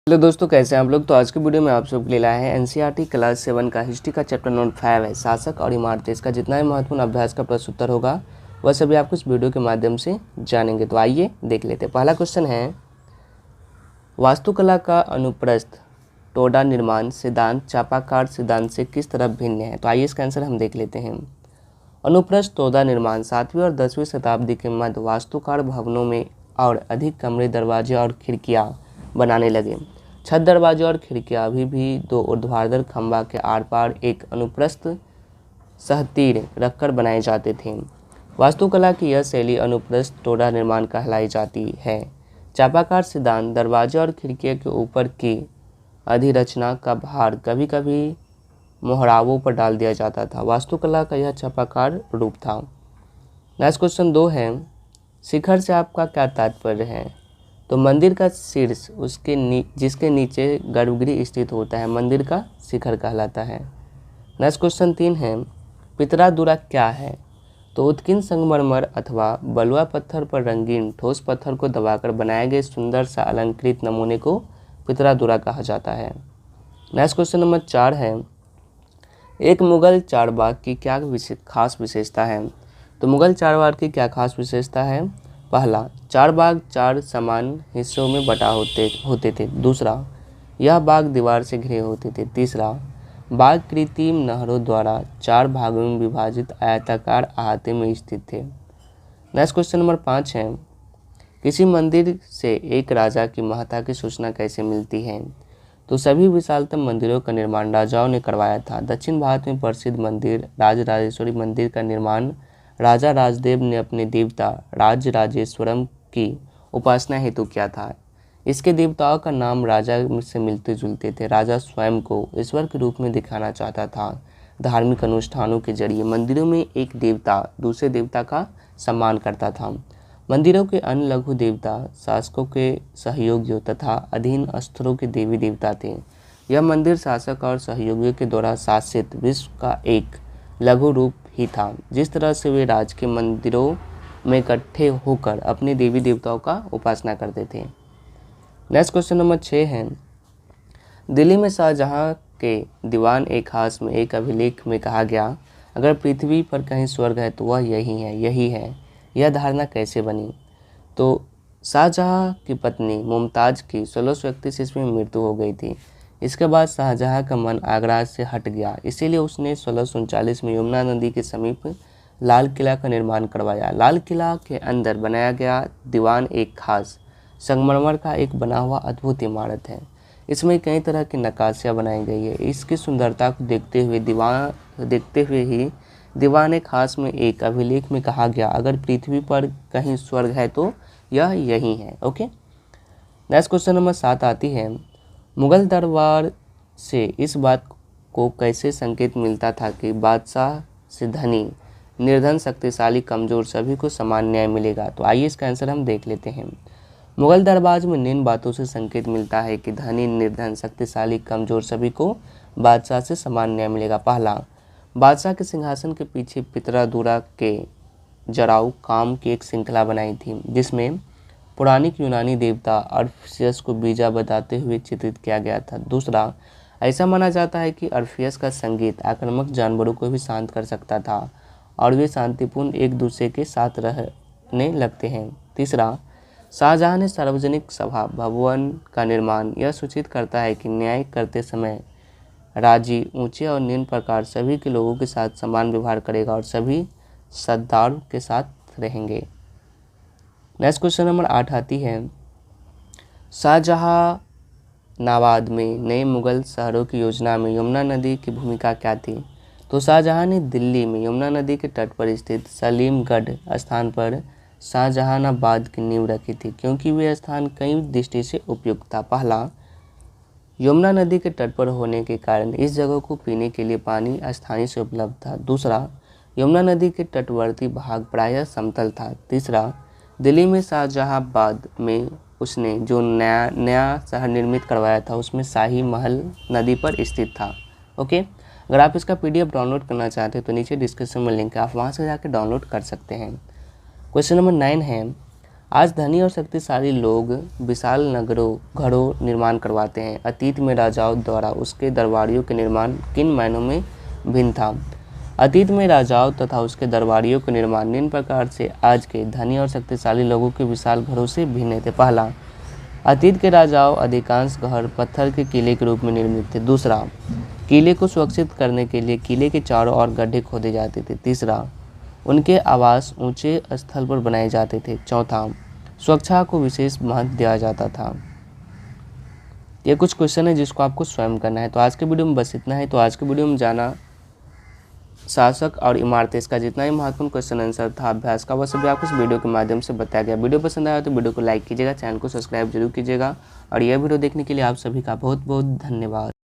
Hello दोस्तों, कैसे हैं आप लोग। तो आज की वीडियो में आप सबके लिए लाया है एनसीईआरटी क्लास 7 का हिस्ट्री का चैप्टर नंबर 5 है शासक और इमारतें। इसका जितना भी महत्वपूर्ण अभ्यास का प्रश्न उत्तर होगा वह सभी आपको इस वीडियो के माध्यम से जानेंगे। तो आइए देख लेते हैं। पहला क्वेश्चन है, वास्तुकला का अनुप्रस्थ टोडा निर्माण सिद्धांत चापाकार सिद्धांत से किस तरह भिन्न है। तो आइए इसका आंसर हम देख लेते हैं। अनुप्रस्थ टोडा निर्माण 7वीं और 10वीं शताब्दी के मध्य वास्तुकार भवनों में और अधिक कमरे, दरवाजे और खिड़कियाँ बनाने लगे। छत, दरवाजे और खिड़कियाँ अभी भी दो ऊर्ध्वाधर खंभा के आर पार एक अनुप्रस्थ सहतीर रखकर बनाए जाते थे। वास्तुकला की यह शैली अनुप्रस्थ टोडा निर्माण कहलाई जाती है। चापाकार सिद्धांत दरवाजे और खिड़कियों के ऊपर की अधिरचना का भार कभी कभी मोहरावों पर डाल दिया जाता था। वास्तुकला का यह चापाकार रूप था। नेक्स्ट क्वेश्चन 2 है, शिखर से आपका क्या तात्पर्य है। तो मंदिर का शीर्ष जिसके नीचे गर्भगृह स्थित होता है मंदिर का शिखर कहलाता है। नेक्स्ट क्वेश्चन 3 है, पितरादुरा क्या है। तो उत्कीर्ण संगमरमर अथवा बलुआ पत्थर पर रंगीन ठोस पत्थर को दबाकर बनाए गए सुंदर सा अलंकृत नमूने को पितरादुरा कहा जाता है। नेक्स्ट क्वेश्चन नंबर 4 है, एक मुगल चारबाग की क्या खास विशेषता है। तो मुगल चारबाग की क्या खास विशेषता है। पहला, चार बाग 4 समान हिस्सों में बटा होते थे। दूसरा, यह बाग दीवार से घिरे होते थे। तीसरा, बाग कृत्रिम नहरों द्वारा 4 भागों में विभाजित आयताकार अहाते में स्थित थे। नेक्स्ट क्वेश्चन नंबर 5 है, किसी मंदिर से एक राजा की महत्ता की सूचना कैसे मिलती है। तो सभी विशालतम मंदिरों का निर्माण राजाओं ने करवाया था। दक्षिण भारत में प्रसिद्ध मंदिर राजराजेश्वरी मंदिर का निर्माण राजा राजदेव ने अपने देवता राजराजेश्वरम की उपासना हेतु किया था। इसके देवताओं का नाम राजा से मिलते जुलते थे। राजा स्वयं को ईश्वर के रूप में दिखाना चाहता था। धार्मिक अनुष्ठानों के जरिए मंदिरों में एक देवता दूसरे देवता का सम्मान करता था। मंदिरों के अन्य लघु देवता शासकों के सहयोगियों तथा अधीन अस्त्रों के देवी देवता थे। यह मंदिर शासक और सहयोगियों के द्वारा शासित विश्व का एक लघु रूप ही था। जिस तरह से वे राज के मंदिरों में इकट्ठे होकर अपने देवी देवताओं का उपासना करते थे। नेक्स्ट क्वेश्चन नंबर 6 है, दिल्ली में शाहजहां के दीवान ए खास में एक अभिलेख में कहा गया, अगर पृथ्वी पर कहीं स्वर्ग है तो वह यही है। यह धारणा कैसे बनी। तो शाहजहां की पत्नी मुमताज़ की 1631 ईस्वी में मृत्यु हो गई थी। इसके बाद शाहजहां का मन आगरा से हट गया, इसीलिए उसने 1639 में यमुना नदी के समीप लाल किला का निर्माण करवाया। लाल किला के अंदर बनाया गया दीवान एक खास संगमरमर का एक बना हुआ अद्भुत इमारत है। इसमें कई तरह की नक्काशियाँ बनाई गई है। इसकी सुंदरता को देखते हुए ही दीवान एक खास में एक अभिलेख में कहा गया, अगर पृथ्वी पर कहीं स्वर्ग है तो यह यही है। ओके, नेक्स्ट क्वेश्चन नंबर 7 आती है, मुगल दरबार से इस बात को कैसे संकेत मिलता था कि बादशाह से धनी, निर्धन, शक्तिशाली, कमजोर सभी को समान न्याय मिलेगा। तो आइए इसका आंसर हम देख लेते हैं। मुगल दरबार में निम्न बातों से संकेत मिलता है कि धनी, निर्धन, शक्तिशाली, कमजोर सभी को बादशाह से समान न्याय मिलेगा। पहला, बादशाह के सिंहासन के पीछे पितरादुरा के जराऊ काम की एक श्रृंखला बनाई थी, जिसमें पौराणिक यूनानी देवता अर्फियस को बीजा बताते हुए चित्रित किया गया था। दूसरा, ऐसा माना जाता है कि अर्फियस का संगीत आक्रामक जानवरों को भी शांत कर सकता था और वे शांतिपूर्ण एक दूसरे के साथ रहने लगते हैं। तीसरा, शाहजहां ने सार्वजनिक सभा भवन का निर्माण यह सूचित करता है कि न्याय करते समय राजी ऊंचे और निम्न प्रकार सभी के लोगों के साथ समान व्यवहार करेगा और सभी सद्भाव के साथ रहेंगे। नेक्स्ट क्वेश्चन नंबर 8 आती है, शाहजहानाबाद में नए मुगल शहरों की योजना में यमुना नदी की भूमिका क्या थी। तो शाहजहां ने दिल्ली में यमुना नदी के तट पर स्थित सलीमगढ़ स्थान पर शाहजहानाबाद की नींव रखी थी, क्योंकि वह स्थान कई दृष्टि से उपयुक्त था। पहला, यमुना नदी के तट पर होने के कारण इस जगह को पीने के लिए पानी आसानी से उपलब्ध था। दूसरा, यमुना नदी के तटवर्ती भाग प्रायः समतल था। तीसरा, दिल्ली में शाहजहानाबाद में उसने जो नया शहर निर्मित करवाया था उसमें शाही महल नदी पर स्थित था। ओके, अगर आप इसका PDF डाउनलोड करना चाहते हैं तो नीचे डिस्क्रिप्शन में लिंक है, आप वहां से जाकर डाउनलोड कर सकते हैं। क्वेश्चन नंबर 9 है, आज धनी और शक्तिशाली लोग विशाल नगरों घरों निर्माण करवाते हैं। अतीत में राजाओं द्वारा उसके दरबारियों के निर्माण किन मायनों में भिन्न था? अतीत में राजाओं तथा उसके दरबारियों के निर्माण निम्न प्रकार से आज के धनी और शक्तिशाली लोगों के विशाल घरों से भिन्न थे। पहला, अतीत के राजाओं अधिकांश घर पत्थर के किले के रूप में निर्मित थे। दूसरा, किले को सुरक्षित करने के लिए किले के चारों ओर गड्ढे खोदे जाते थे। तीसरा, उनके आवास ऊंचे स्थल पर बनाए जाते थे। चौथा, सुरक्षा को विशेष महत्व दिया जाता था। ये कुछ क्वेश्चन है जिसको आपको स्वयं करना है। तो आज के वीडियो में बस इतना है। तो आज के वीडियो में जाना शासक और इमारतें, इसका जितना ही महत्वपूर्ण क्वेश्चन आंसर था अभ्यास का, वह सभी आपको इस वीडियो के माध्यम से बताया गया। वीडियो पसंद आया तो वीडियो को लाइक कीजिएगा, चैनल को सब्सक्राइब जरूर कीजिएगा और यह वीडियो देखने के लिए आप सभी का बहुत बहुत धन्यवाद।